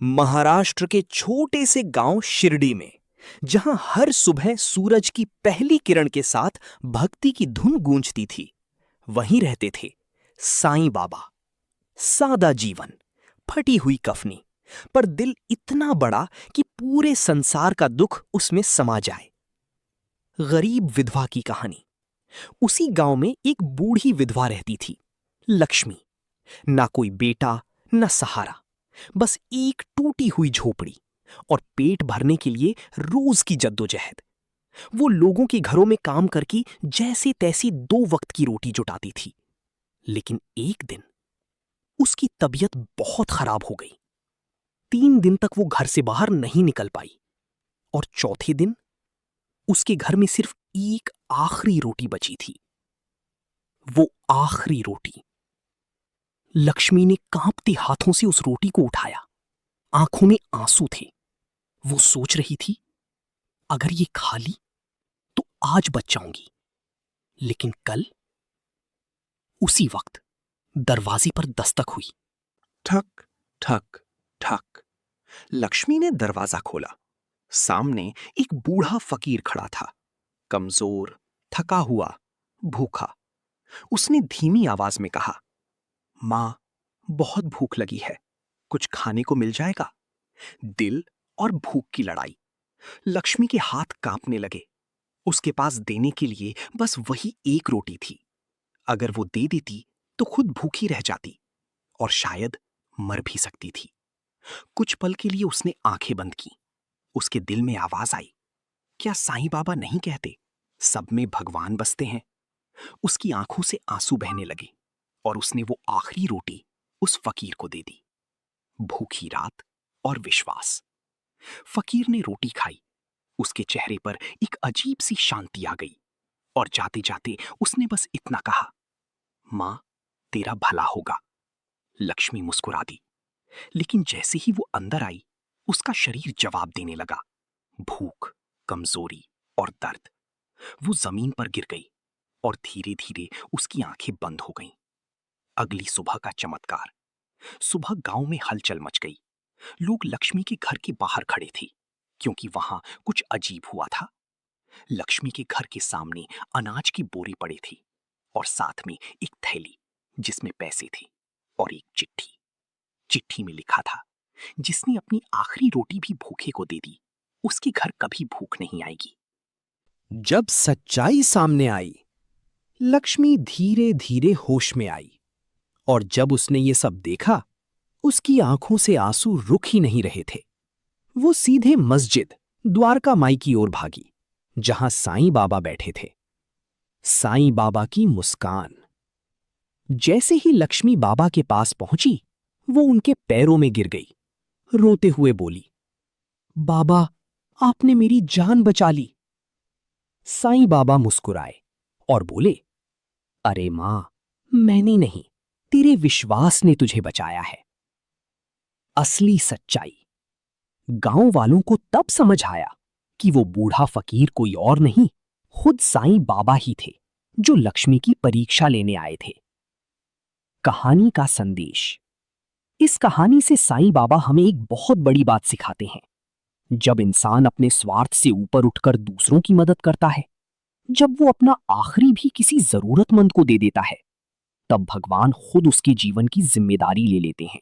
महाराष्ट्र के छोटे से गांव शिरडी में, जहां हर सुबह सूरज की पहली किरण के साथ भक्ति की धुन गूंजती थी, वहीं रहते थे साईं बाबा। सादा जीवन, फटी हुई कफनी, पर दिल इतना बड़ा कि पूरे संसार का दुख उसमें समा जाए। गरीब विधवा की कहानी। उसी गांव में एक बूढ़ी विधवा रहती थी, लक्ष्मी। ना कोई बेटा, न सहारा, बस एक टूटी हुई झोपड़ी और पेट भरने के लिए रोज की जद्दोजहद। वो लोगों के घरों में काम करके जैसे तैसी 2 वक्त की रोटी जुटाती थी। लेकिन एक दिन उसकी तबीयत बहुत खराब हो गई। 3 दिन तक वो घर से बाहर नहीं निकल पाई और चौथे दिन उसके घर में सिर्फ एक आखिरी रोटी बची थी। वो आखिरी रोटी। लक्ष्मी ने कांपते हाथों से उस रोटी को उठाया। आंखों में आंसू थे। वो सोच रही थी, अगर ये खा ली तो आज बच जाऊंगी। लेकिन कल उसी वक्त दरवाजे पर दस्तक हुई। ठक ठक ठक। लक्ष्मी ने दरवाजा खोला। सामने एक बूढ़ा फकीर खड़ा था, कमजोर, थका हुआ, भूखा। उसने धीमी आवाज में कहा, मां, बहुत भूख लगी है, कुछ खाने को मिल जाएगा? दिल और भूख की लड़ाई। लक्ष्मी के हाथ कांपने लगे। उसके पास देने के लिए बस वही एक रोटी थी। अगर वो दे देती तो खुद भूखी रह जाती और शायद मर भी सकती थी। कुछ पल के लिए उसने आंखें बंद की। उसके दिल में आवाज आई, क्या साईं बाबा नहीं कहते, सब में भगवान बसते हैं? उसकी आंखों से आंसू बहने लगे और उसने वो आखिरी रोटी उस फकीर को दे दी। भूखी रात और विश्वास। फकीर ने रोटी खाई। उसके चेहरे पर एक अजीब सी शांति आ गई और जाते जाते उसने बस इतना कहा, मां, तेरा भला होगा। लक्ष्मी मुस्कुरा दी। लेकिन जैसे ही वो अंदर आई, उसका शरीर जवाब देने लगा। भूख, कमजोरी और दर्द। वो जमीन पर गिर गई और धीरे धीरे उसकी आंखें बंद हो गईं। अगली सुबह का चमत्कार। सुबह गांव में हलचल मच गई। लोग लक्ष्मी के घर के बाहर खड़े थे, क्योंकि वहां कुछ अजीब हुआ था। लक्ष्मी के घर के सामने अनाज की बोरी पड़ी थी और साथ में एक थैली जिसमें पैसे थे और एक चिट्ठी। चिट्ठी में लिखा था, जिसने अपनी आखिरी रोटी भी भूखे को दे दी, उसके घर कभी भूख नहीं आएगी। जब सच्चाई सामने आई, लक्ष्मी धीरे धीरे होश में आई और जब उसने ये सब देखा, उसकी आंखों से आंसू रुक ही नहीं रहे थे। वो सीधे मस्जिद द्वारका माई की ओर भागी, जहां साईं बाबा बैठे थे। साईं बाबा की मुस्कान। जैसे ही लक्ष्मी बाबा के पास पहुंची, वो उनके पैरों में गिर गई। रोते हुए बोली, बाबा, आपने मेरी जान बचा ली। साईं बाबा मुस्कुराए और बोले, अरे मां, मैंने नहीं, तेरे विश्वास ने तुझे बचाया है। असली सच्चाई। गांव वालों को तब समझ आया कि वो बूढ़ा फकीर कोई और नहीं, खुद साईं बाबा ही थे, जो लक्ष्मी की परीक्षा लेने आए थे। कहानी का संदेश। इस कहानी से साईं बाबा हमें एक बहुत बड़ी बात सिखाते हैं। जब इंसान अपने स्वार्थ से ऊपर उठकर दूसरों की मदद करता है, जब वो अपना आखिरी भी किसी जरूरतमंद को दे देता है, तब भगवान खुद उसके जीवन की जिम्मेदारी ले लेते हैं।